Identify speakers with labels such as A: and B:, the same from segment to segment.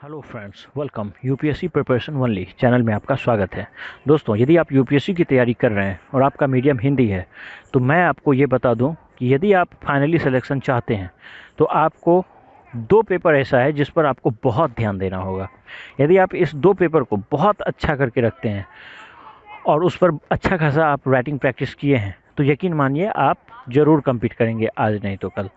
A: Hello friends, welcome UPSC preparation only channel में आपका स्वागत है। दोस्तों, यदि आप यूपीएससी की तैयारी कर रहे हैं और आपका मीडियम हिंदी है तो मैं आपको ये बता दूं कि यदि आप फाइनली सिलेक्शन चाहते हैं तो आपको दो पेपर ऐसा है जिस पर आपको बहुत ध्यान देना होगा। यदि आप इस दो पेपर को बहुत अच्छा करके रखते हैं और उस पर अच्छा खासा आप राइटिंग प्रैक्टिस किए हैं तो यकीन मानिए आप ज़रूर कम्पीट करेंगे, आज नहीं तो कल।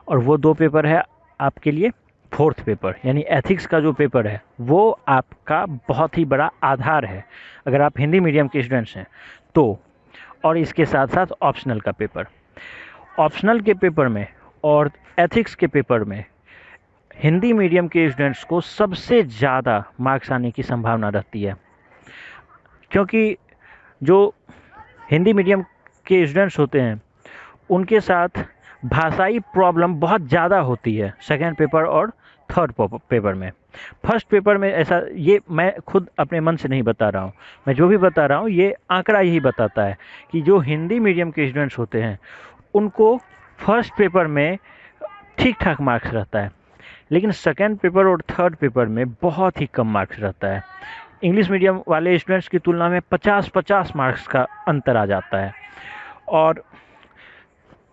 A: और वो दो पेपर है आपके लिए फोर्थ पेपर, यानी एथिक्स का जो पेपर है वो आपका बहुत ही बड़ा आधार है अगर आप हिंदी मीडियम के स्टूडेंट्स हैं तो। और इसके साथ साथ ऑप्शनल का पेपर, ऑप्शनल के पेपर में और एथिक्स के पेपर में हिंदी मीडियम के स्टूडेंट्स को सबसे ज़्यादा मार्क्स आने की संभावना रहती है, क्योंकि जो हिंदी मीडियम के स्टूडेंट्स होते हैं उनके साथ भाषाई प्रॉब्लम बहुत ज़्यादा होती है सेकेंड पेपर और थर्ड पेपर में। फर्स्ट पेपर में ऐसा, ये मैं खुद अपने मन से नहीं बता रहा हूँ, मैं जो भी बता रहा हूँ ये आंकड़ा यही बताता है कि जो हिंदी मीडियम के स्टूडेंट्स होते हैं उनको फर्स्ट पेपर में ठीक ठाक मार्क्स रहता है, लेकिन सेकेंड पेपर और थर्ड पेपर में बहुत ही कम मार्क्स रहता है। इंग्लिश मीडियम वाले स्टूडेंट्स की तुलना में 50-50 मार्क्स का अंतर आ जाता है। और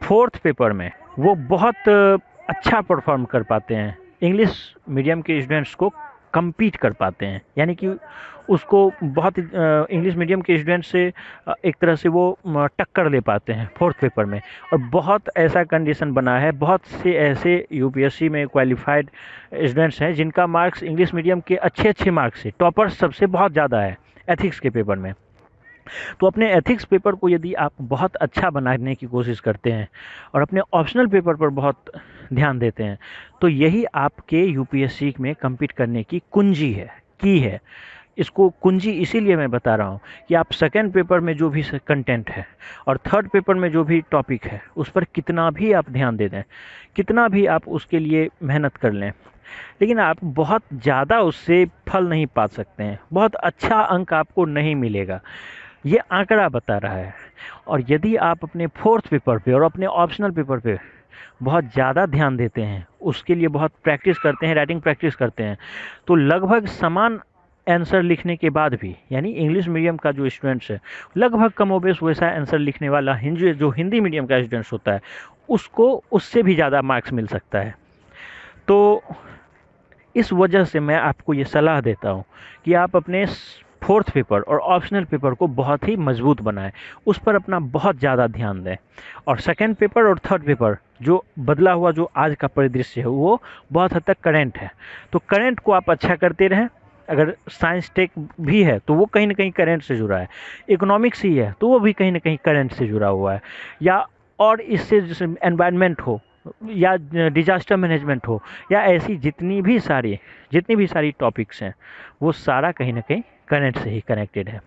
A: फोर्थ पेपर में वो बहुत अच्छा परफॉर्म कर पाते हैं, इंग्लिश मीडियम के स्टूडेंट्स को compete कर पाते हैं, यानी कि उसको बहुत इंग्लिश मीडियम के स्टूडेंट से एक तरह से वो टक्कर ले पाते हैं फोर्थ पेपर में। और बहुत ऐसा कंडीशन बना है, बहुत से ऐसे यूपीएससी में क्वालिफाइड स्टूडेंट्स हैं जिनका मार्क्स इंग्लिश मीडियम के अच्छे मार्क्स से, टॉपर्स सबसे बहुत ज़्यादा है एथिक्स के पेपर में। तो अपने एथिक्स पेपर को यदि आप बहुत अच्छा बनाने की कोशिश करते हैं और अपने ऑप्शनल पेपर पर बहुत ध्यान देते हैं तो यही आपके यूपीएससी में compete करने की कुंजी है, की है। इसको कुंजी इसीलिए मैं बता रहा हूँ कि आप सेकेंड पेपर में जो भी कंटेंट है और थर्ड पेपर में जो भी टॉपिक है उस पर कितना भी आप ध्यान दे दें, कितना भी आप उसके लिए मेहनत कर लें, लेकिन आप बहुत ज़्यादा उससे फल नहीं पा सकते हैं, बहुत अच्छा अंक आपको नहीं मिलेगा, ये आंकड़ा बता रहा है। और यदि आप अपने फोर्थ पेपर पे और अपने ऑप्शनल पेपर पे बहुत ज़्यादा ध्यान देते हैं, उसके लिए बहुत प्रैक्टिस करते हैं, राइटिंग प्रैक्टिस करते हैं, तो लगभग समान आंसर लिखने के बाद भी, यानी इंग्लिश मीडियम का जो स्टूडेंट्स है लगभग कमोबेश वैसा आंसर लिखने वाला जो हिंदी मीडियम का स्टूडेंट्स होता है उसको उससे भी ज़्यादा मार्क्स मिल सकता है। तो इस वजह से मैं आपको ये सलाह देता हूँ कि आप अपने फोर्थ पेपर और ऑप्शनल पेपर को बहुत ही मजबूत बनाएं, उस पर अपना बहुत ज़्यादा ध्यान दें। और सेकेंड पेपर और थर्ड पेपर जो बदला हुआ जो आज का परिदृश्य है वो बहुत हद तक करेंट है, तो करेंट को आप अच्छा करते रहें। अगर साइंस टेक भी है तो वो कहीं ना कहीं करेंट से जुड़ा है, इकोनॉमिक्स ही है तो वो भी कहीं ना कहीं करेंट से जुड़ा हुआ है, या और इससे जैसे एनवायरनमेंट हो या डिजास्टर मैनेजमेंट हो या ऐसी जितनी भी सारी टॉपिक्स हैं वो सारा कहीं ना कहीं करंट से ही कनेक्टेड है।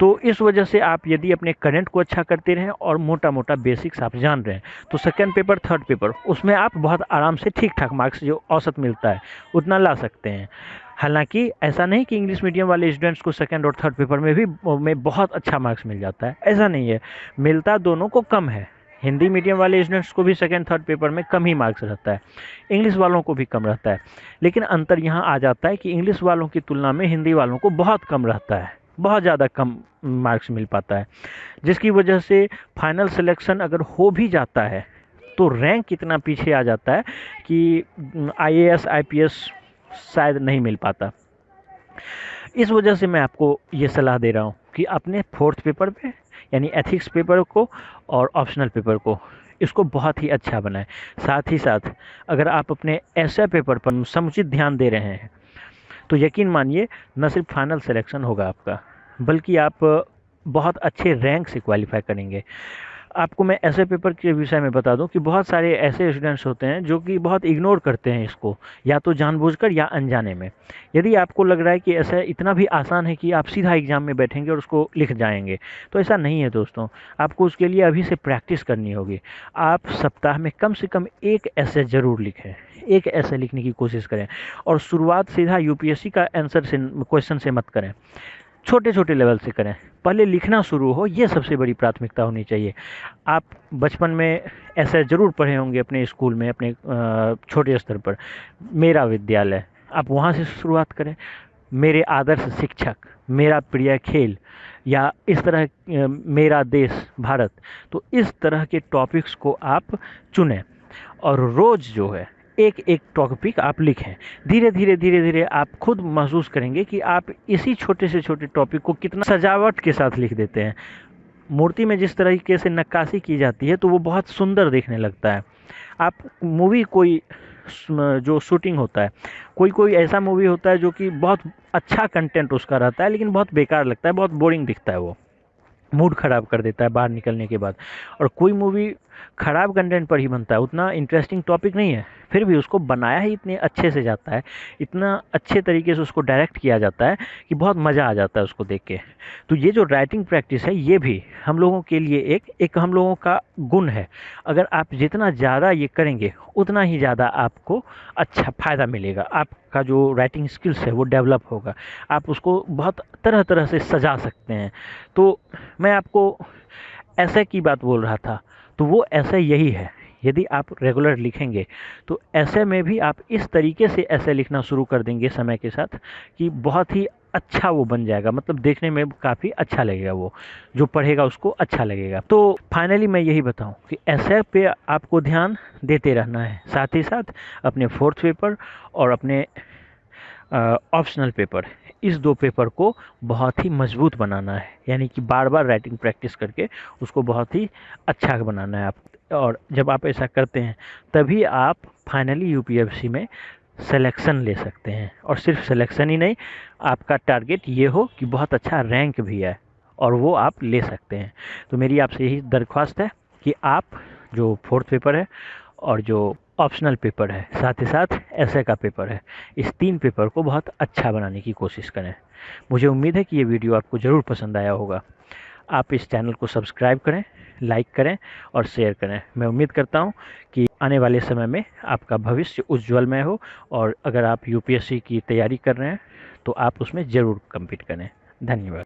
A: तो इस वजह से आप यदि अपने करंट को अच्छा करते रहें और मोटा मोटा बेसिक्स आप जान रहे हैं तो सेकंड पेपर थर्ड पेपर उसमें आप बहुत आराम से ठीक ठाक मार्क्स जो औसत मिलता है उतना ला सकते हैं। हालांकि ऐसा नहीं कि इंग्लिश मीडियम वाले स्टूडेंट्स को सेकंड और थर्ड पेपर में बहुत अच्छा मार्क्स मिल जाता है, ऐसा नहीं है, मिलता दोनों को कम है। हिंदी मीडियम वाले स्टूडेंट्स को भी सेकंड थर्ड पेपर में कम ही मार्क्स रहता है, इंग्लिश वालों को भी कम रहता है, लेकिन अंतर यहाँ आ जाता है कि इंग्लिश वालों की तुलना में हिंदी वालों को बहुत कम रहता है, बहुत ज़्यादा कम मार्क्स मिल पाता है, जिसकी वजह से फाइनल सिलेक्शन अगर हो भी जाता है तो रैंक इतना पीछे आ जाता है कि आईएएस आईपीएस शायद नहीं मिल पाता। इस वजह से मैं आपको ये सलाह दे रहा हूँ कि अपने फोर्थ पेपर पे यानी एथिक्स पेपर को और ऑप्शनल पेपर को इसको बहुत ही अच्छा बनाएं। साथ ही साथ अगर आप अपने ऐसे पेपर पर समुचित ध्यान दे रहे हैं तो यकीन मानिए न सिर्फ फाइनल सिलेक्शन होगा आपका, बल्कि आप बहुत अच्छे रैंक से क्वालिफाई करेंगे। आपको मैं ऐसे पेपर के विषय में बता दूं कि बहुत सारे ऐसे स्टूडेंट्स होते हैं जो कि बहुत इग्नोर करते हैं इसको, या तो जानबूझकर या अनजाने में। यदि आपको लग रहा है कि ऐसा इतना भी आसान है कि आप सीधा एग्ज़ाम में बैठेंगे और उसको लिख जाएंगे, तो ऐसा नहीं है दोस्तों। आपको उसके लिए अभी से प्रैक्टिस करनी होगी। आप सप्ताह में कम से कम एक ऐसे ज़रूर लिखें, एक ऐसे लिखने की कोशिश करें, और शुरुआत सीधा यूपीएससी का आंसर से, क्वेश्चन से मत करें, छोटे छोटे लेवल से करें, पहले लिखना शुरू हो, ये सबसे बड़ी प्राथमिकता होनी चाहिए। आप बचपन में ऐसे ज़रूर पढ़े होंगे अपने स्कूल में, अपने छोटे स्तर पर, मेरा विद्यालय, आप वहाँ से शुरुआत करें। मेरे आदर्श शिक्षक, मेरा प्रिय खेल, या इस तरह मेरा देश भारत, तो इस तरह के टॉपिक्स को आप चुनें और रोज़ जो है एक एक टॉपिक आप लिखें। धीरे धीरे आप खुद महसूस करेंगे कि आप इसी छोटे से छोटे टॉपिक को कितना सजावट के साथ लिख देते हैं। मूर्ति में जिस तरीके से नक्काशी की जाती है तो वो बहुत सुंदर देखने लगता है। आप मूवी कोई जो शूटिंग होता है, कोई कोई ऐसा मूवी होता है जो कि बहुत अच्छा कंटेंट उसका रहता है लेकिन बहुत बेकार लगता है, बहुत बोरिंग दिखता है, वो मूड ख़राब कर देता है बाहर निकलने के बाद। और कोई मूवी ख़राब कंटेंट पर ही बनता है, उतना इंटरेस्टिंग टॉपिक नहीं है, फिर भी उसको बनाया ही इतने अच्छे से जाता है, इतना अच्छे तरीके से उसको डायरेक्ट किया जाता है कि बहुत मज़ा आ जाता है उसको देख के। तो ये जो राइटिंग प्रैक्टिस है ये भी हम लोगों के लिए एक हम लोगों का गुण है। अगर आप जितना ज़्यादा ये करेंगे उतना ही ज़्यादा आपको अच्छा फ़ायदा मिलेगा, आपका जो राइटिंग स्किल्स है वो डेवलप होगा, आप उसको बहुत तरह तरह से सजा सकते हैं। तो मैं आपको ऐसे की बात बोल रहा था, तो वो ऐसे यही है। यदि आप रेगुलर लिखेंगे तो ऐसे में भी आप इस तरीके से ऐसे लिखना शुरू कर देंगे समय के साथ कि बहुत ही अच्छा वो बन जाएगा, मतलब देखने में काफ़ी अच्छा लगेगा, वो जो पढ़ेगा उसको अच्छा लगेगा। तो फाइनली मैं यही बताऊं कि ऐसे पे आपको ध्यान देते रहना है, साथ ही साथ अपने फोर्थ पेपर और अपने ऑप्शनल पेपर, इस दो पेपर को बहुत ही मजबूत बनाना है, यानी कि बार बार राइटिंग प्रैक्टिस करके उसको बहुत ही अच्छा बनाना है आप। और जब आप ऐसा करते हैं तभी आप फाइनली यूपीएससी में सिलेक्शन ले सकते हैं। और सिर्फ सिलेक्शन ही नहीं, आपका टारगेट ये हो कि बहुत अच्छा रैंक भी है और वो आप ले सकते हैं। तो मेरी आपसे यही दरख्वास्त है कि आप जो फोर्थ पेपर है और जो ऑप्शनल पेपर है, साथ ही साथ एसए का पेपर है, इस 3 पेपर को बहुत अच्छा बनाने की कोशिश करें। मुझे उम्मीद है कि ये वीडियो आपको ज़रूर पसंद आया होगा। आप इस चैनल को सब्सक्राइब करें, लाइक करें और शेयर करें। मैं उम्मीद करता हूँ कि आने वाले समय में आपका भविष्य उज्ज्वलमय हो, और अगर आप यूपीएससी की तैयारी कर रहे हैं तो आप उसमें ज़रूर कम्पीट करें। धन्यवाद।